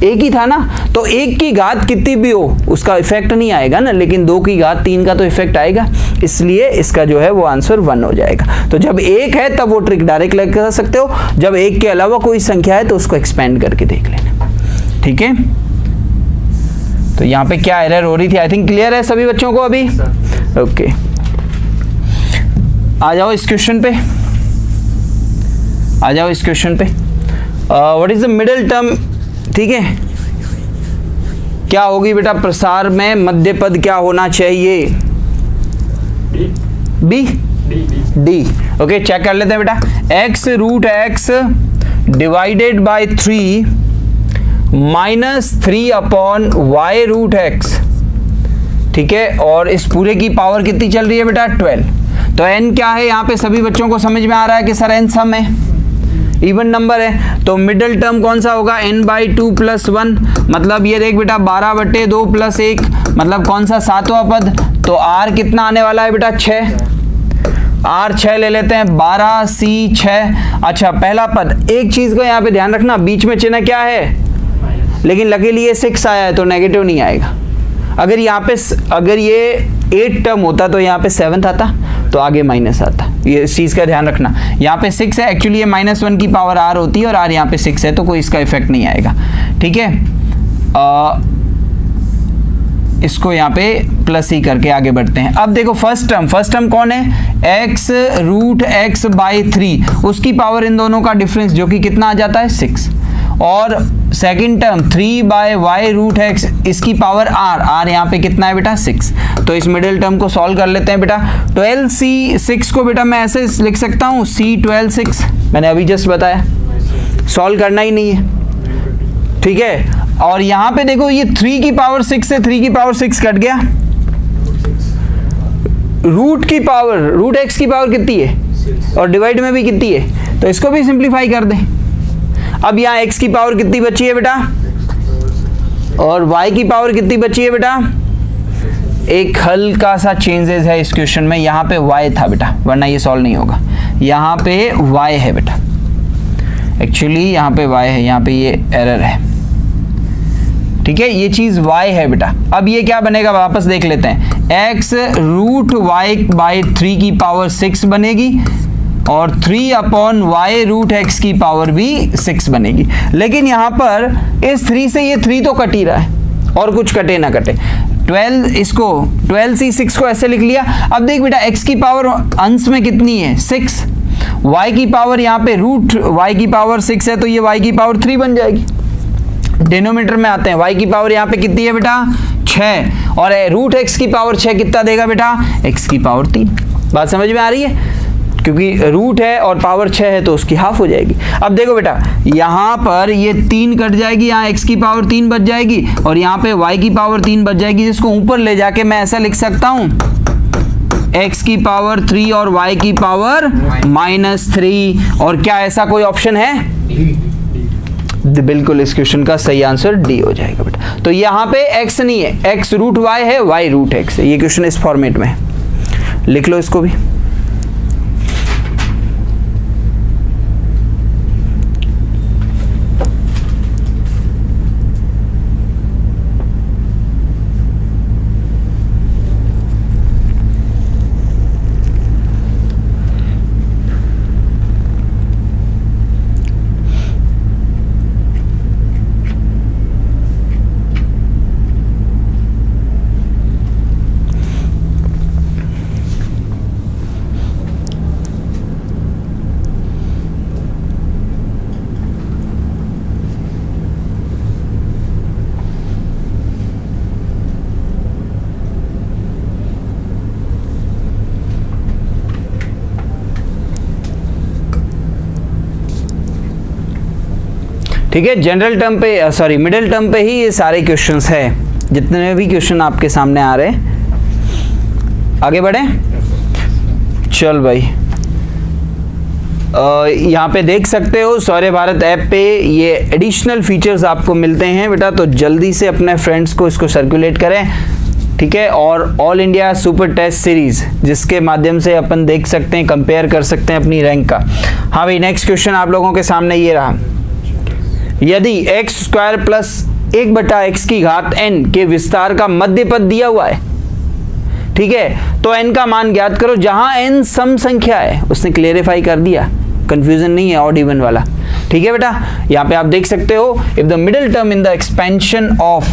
एक ही था ना, तो 1 की घात कितनी भी हो उसका इफेक्ट नहीं आएगा ना, लेकिन 2 की घात 3 का तो इफेक्ट आएगा, इसलिए इसका जो है वो आंसर 1 हो जाएगा। तो जब 1 है तब वो ट्रिक डायरेक्ट लगा सकते हो, जब 1 के अलावा कोई संख्या है तो उसको एक्सपेंड करके देख लेना, ठीक है। तो यहाँ पे क्या एरर हो रही थी? आई थिंक क्लियर है सभी बच्चों को अभी? ओके, आ जाओ इस क्वेश्चन पे, आ जाओ इस क्वेश्चन पे। What is the middle term? ठीक है, क्या होगी बेटा प्रसार में? मध्य पद क्या होना चाहिए? B D. ओके, चेक कर लेते हैं बेटा। x root x divided by 3 minus 3 upon y root x, ठीक है, और इस पूरे की पावर कितनी चल रही है बेटा 12। तो n क्या है यहाँ पे सभी बच्चों को समझ में आ रहा है कि सर n सम है, इवन नंबर है, तो मिडिल टर्म कौन सा होगा n/2 + 1, मतलब ये देख बेटा 12/2 + 1, मतलब कौन सा 7वां पद, तो r कितना आने वाला है बेटा 6, r 6 ले लेते हैं, 12 c 6। अच्छा पहला पद, एक चीज को यहाँ पे ध्यान रखना, बीच में चिन्ह क्या है, लेकिन लकीली ये 6 आया है तो नेगेटिव नहीं आएगा। अगर यहाँ पे अगर ये 8 टर्म होता तो यहाँ पे 7th आता तो आगे माइनस आता, ये इस चीज़ का ध्यान रखना। यहाँ पे 6 है, एक्चुअली ये -1 की पावर r होती है और r यहाँ पे 6 है तो कोई इसका इफेक्ट नहीं आएगा, ठीक है। इसको यहाँ पे प्लस ही करके आगे बढ़ते हैं। अब देखो फर्स्ट टर्म कौन है, x रूट x बाई 3, उसकी पावर इन दोनों का डिफरेंस जो कि कितना आ जाता है 6, और second term 3 by y root x, इसकी पावर r यहाँ पे कितना है बेटा 6। तो इस मिडिल टर्म को सॉल्व कर लेते हैं बेटा। 12c 6 को बेटा मैं ऐसे लिख सकता हूँ c 12 6, मैंने अभी जस्ट बताया, सॉल्व करना ही नहीं है, ठीक है। और यहाँ पे देखो ये 3 की पावर 6 से 3 की पावर 6 कट गया, रूट x की पावर कितनी है और डिवाइड में भी कितनी है, तो इसको भी सिंप्लीफाई कर दें। अब यहाँ x की पावर कितनी बची है बेटा और y की पावर कितनी बची है बेटा, एक हल्का सा चेंजेस है इस क्वेश्चन में, यहाँ पे y था बेटा वरना ये सॉल्व नहीं होगा, यहाँ पे y है बेटा, एक्चुअली यहाँ पे y है, यहाँ पे ये एरर है, ठीक है, ये चीज y है बेटा। अब ये क्या बनेगा वापस देख लेते हैं, x रूट y बाई 3 की पावर 6 बनेगी और 3 अपॉन y रूट x की पावर भी 6 बनेगी। लेकिन यहाँ पर इस 3 से ये 3 तो कट ही रहा है और कुछ कटे ना कटे, 12c 6 को ऐसे लिख लिया। अब देख बेटा x की पावर अंश में कितनी है 6, y की पावर यहाँ पे रूट y की पावर 6 है तो ये y की पावर 3 बन जाएगी। डिनोमिनेटर में आते हैं, y की पावर यहाँ पे कितनी है बेटा 6 और रूट x की पावर 6 कितना देगा बेटा x की पावर 3। बात समझ में आ रही है, क्योंकि रूट है और पावर 6 है तो उसकी हाफ हो जाएगी। अब देखो बेटा यहाँ पर ये 3 कट जाएगी, यहाँ x की पावर 3 बच जाएगी और यहाँ पे y की पावर 3 बच जाएगी, जिसको ऊपर ले जाके मैं ऐसा लिख सकता हूँ x की पावर 3 और y की पावर -3। और क्या ऐसा कोई ऑप्शन है? बिल्कुल इस क्वेश्चन का सही आंसर डी हो जाएगा बेटा। तो यहाँ पे x नहीं है, x रूट y है, y रूट x है। ये क्वेश्चन इस फॉर्मेट में है, लिख लो इसको भी। ठीक है, जनरल टर्म पे सॉरी मिडिल टर्म पे ही ये सारे क्वेश्चंस है, जितने भी क्वेश्चन आपके सामने आ रहे हैं। आगे बढ़े, चल भाई यहाँ पे देख सकते हो सौर्य भारत ऐप पे ये एडिशनल फीचर्स आपको मिलते हैं बेटा, तो जल्दी से अपने फ्रेंड्स को इसको सर्कुलेट करें, ठीक है। और all India super test series जिसके माध्यम से अपन देख सकते हैं, कंपेयर कर सकते हैं अपनी रैंक का। हाँ भाई, नेक्स्ट क्वेश्चन आप लोगों के सामने ये रहा, यदि x स्क्वायर प्लस 1/x की घात n के विस्तार का मध्य पद दिया हुआ है, ठीक है, तो n का मान ज्ञात करो जहां n सम संख्या है। उसने क्लेरिफाई कर दिया, कंफ्यूजन नहीं है ऑड इवन वाला, ठीक है बेटा। यहाँ पे आप देख सकते हो, if the middle term in the expansion of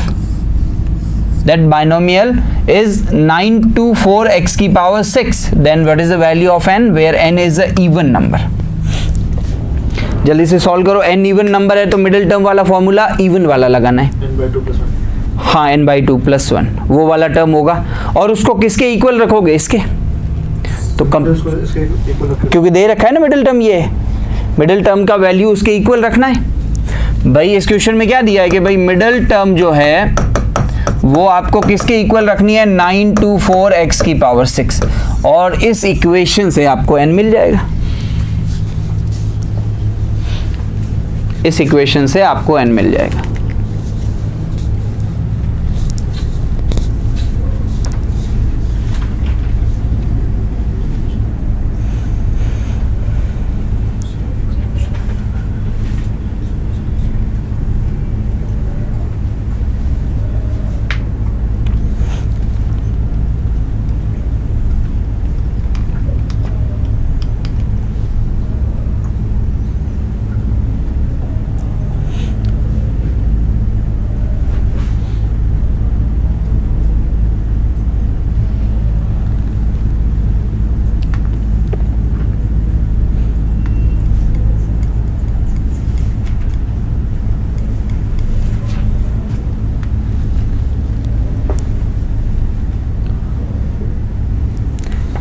that binomial is 9 to 4x की power 6, then what is the value of n where n is a even number. जल्दी से सॉल्व करो, n इवन नंबर है तो middle term वाला formula even वाला लगाना है, हाँ n/2 + 1 वो वाला टर्म होगा, और उसको किसके इक्वल रखोगे, इसके। तो क्योंकि दे रखा है ना मिडिल टर्म, ये मिडिल टर्म का वैल्यू उसके इक्वल रखना है भाई। इस क्वेश्चन में क्या दिया है कि भाई मिडिल टर्म जो है वो आपको किसके इक्वल रखनी है, 924 x की पावर 6, और इस इक्वेशन से आपको n मिल जाएगा, इस इक्वेशन से आपको n मिल जाएगा।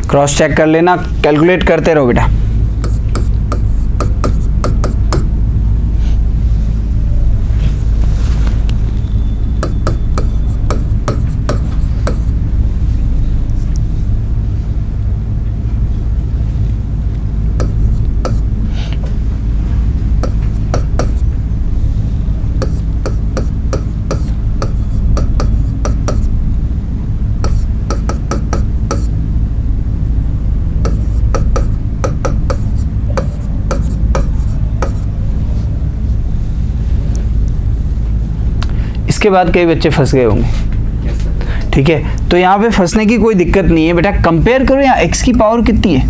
क्रॉस चेक कर लेना, कैलकुलेट करते रहो बेटा। इसके बाद कई बच्चे फंस गए होंगे, ठीक है, तो यहाँ पे फंसने की कोई दिक्कत नहीं है बेटा। कंपेयर करो यहाँ x की पावर कितनी है,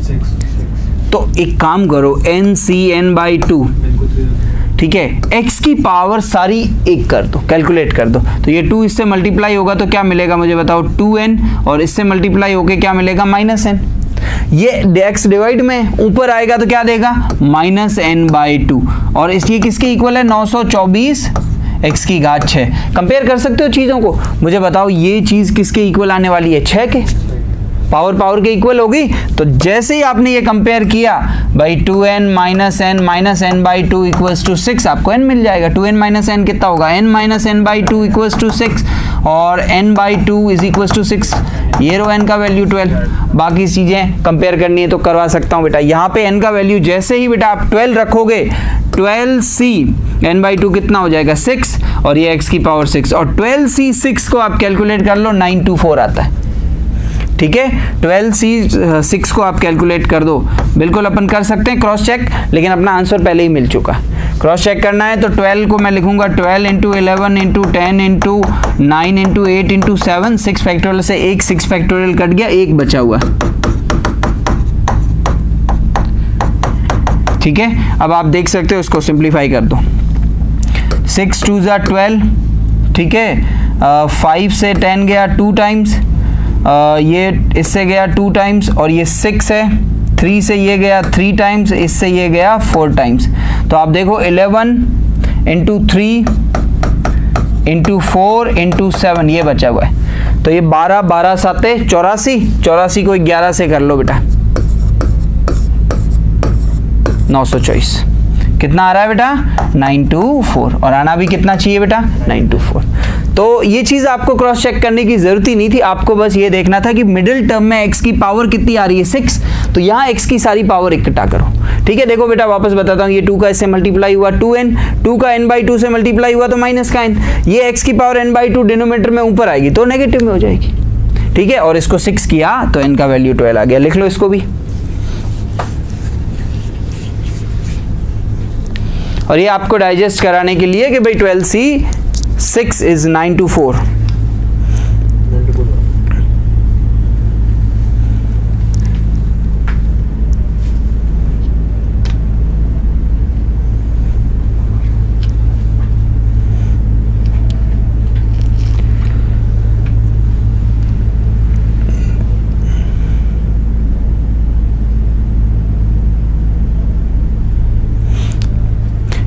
6। तो एक काम करो NCN/2, ठीक है, x की पावर सारी 1 कर दो, कैलकुलेट कर दो। तो ये 2 इससे मल्टीप्लाई होगा तो क्या मिलेगा मुझे बताओ, 2n, और इससे मल्टीप्लाई होके क्या मिलेगा, -n। ये x डिवाइड में ऊपर आएगा तो क्या देगा, -n/2, और इसलिए किसके इक्वल है, 924 x की घात 6। कंपेयर कर सकते हो चीज़ों को, मुझे बताओ ये चीज़ किसके इक्वल आने वाली है, 6 के, पावर के इक्वल होगी। तो जैसे ही आपने ये कंपेयर किया भाई 2n - n/2 इक्वल्स टू 6, आपको n मिल जाएगा। 2n - n कितना होगा, n - n/2 इक्वल्स टू 6, और n/2 इज इक्वल्स टू 6, ये रो n का वैल्यू 12। बाकी चीज़ें कंपेयर करनी है तो करवा सकता हूँ बेटा। यहाँ पे n का वैल्यू जैसे ही बेटा आप 12 रखोगे, 12c n/2 कितना हो जाएगा, 6, और ये x की पावर 6, और 12c 6 को आप कैलकुलेट कर लो, 924 आता है, ठीक है। 12c 6 को आप कैलकुलेट कर दो, बिल्कुल अपन कर सकते हैं क्रॉस चेक, लेकिन अपना आंसर पहले ही मिल चुका है। क्रॉस चेक करना है तो 12 को मैं लिखूंगा 12 × 11 × 10 × 9 × 8 × 7, 6 फैक्टोरियल से एक 6 फैक्टोरियल कट गया, एक बचा हुआ, ठीक है। अब आप देख सकते हो, उसको सिंप्लीफाई कर दो, 6 × 2 = 12, ठीक है, 5 से 10 गया 2 टाइम्स, ये इससे गया 2 टाइम्स, और ये 6 है, 3 से ये गया 3 टाइम्स, इससे ये गया 4 टाइम्स। तो आप देखो 11 × 3 × 4 × 7 ये बचा हुआ है। तो ये 12 12 7 84, 84 को 11 से कर लो बेटा, 924। कितना आ रहा है बेटा, 924, और आना भी कितना चाहिए बेटा, 924। तो ये चीज़ आपको क्रॉस चेक करने की ज़रूरत ही नहीं थी, आपको बस ये देखना था कि मिडिल टर्म में x की पावर कितनी आ रही है, 6, तो यहाँ x की सारी पावर इकट्ठा करो, ठीक है। देखो बेटा वापस बताता हूँ, ये 2 का इससे मल्टीप्लाई हुआ 2n, 2 का n/2 से मल्टीप्लाई हुआ तो माइनस का n, ये x की पावर n/2 डिनोमिनेटर में ऊपर आएगी तो नेगेटिव में हो जाएगी, ठीक है। और इसको 6 किया तो n का वैल्यू 12 आ गया, लिख लो इसको भी। और ये आपको डाइजेस्ट कराने के लिए कि भाई 12c 6 is 924।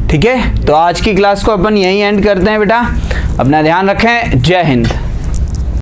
ठीक है, तो आज की क्लास को अपन यहीं एंड करते हैं बेटा। अपना ध्यान रखें, जय हिंद।